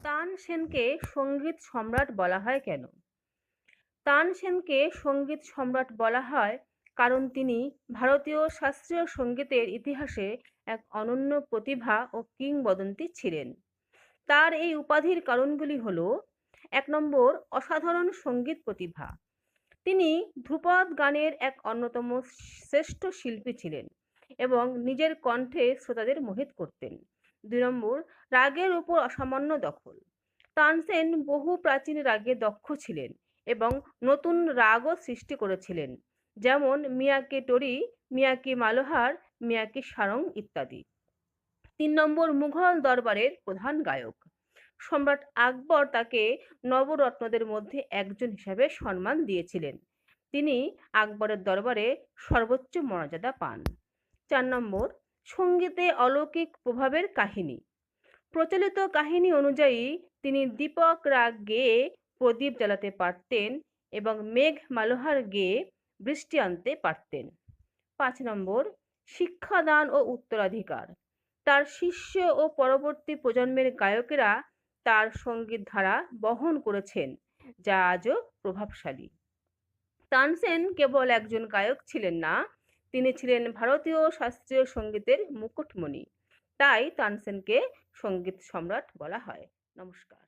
তানসেনকে সঙ্গীত সম্রাট বলা হয় কেন? তানসেনকে সঙ্গীত সম্রাট বলা হয় কারণ তিনি ভারতীয় শাস্ত্রীয় সঙ্গীতের ইতিহাসে এক অনন্য প্রতিভা ও কিংবদন্তি ছিলেন। তার এই উপাধির কারণগুলি হল: ১ নম্বর, অসাধারণ সঙ্গীত প্রতিভা। তিনি ধ্রুপদ গানের এক অন্যতম শ্রেষ্ঠ শিল্পী ছিলেন এবং নিজের কণ্ঠে শ্রোতাদের মোহিত করতেন। ২ নম্বর, রাগের উপর অসামান্য দখল। তানসেন বহু প্রাচীন রাগে দক্ষ ছিলেন এবং নতুন রাগও সৃষ্টি করেছিলেন, যেমন মিয়াকি টোরি, মিয়াকি মালোহার, মিয়াকি সারং ইত্যাদি। ৩ নম্বর, মুঘল দরবারের প্রধান গায়ক। সম্রাট আকবর তাকে নবরত্নদের মধ্যে একজন হিসাবে সম্মান দিয়েছিলেন। তিনি আকবরের দরবারে সর্বোচ্চ মর্যাদা পান। ৪ নম্বর, সঙ্গীতে অলৌকিক প্রভাবের কাহিনী। প্রচলিত কাহিনী অনুযায়ী তিনি দীপক রাগ গেয়ে প্রদীপ জ্বালাতে পারতেন এবং মেঘ মালোহার গেয়ে বৃষ্টি আনতে পারতেন। ৫ নম্বর, শিক্ষাদান ও উত্তরাধিকার। তার শিষ্য ও পরবর্তী প্রজন্মের গায়কেরা তার সঙ্গীত ধারা বহন করেছেন, যা আজও প্রভাবশালী। তানসেন কেবল একজন গায়ক ছিলেন না, তিনি ছিলেন ভারতীয় শাস্ত্রীয় সঙ্গীতের মুকুটমণি। তাই তানসেনকে সঙ্গীত সম্রাট বলা হয়। নমস্কার।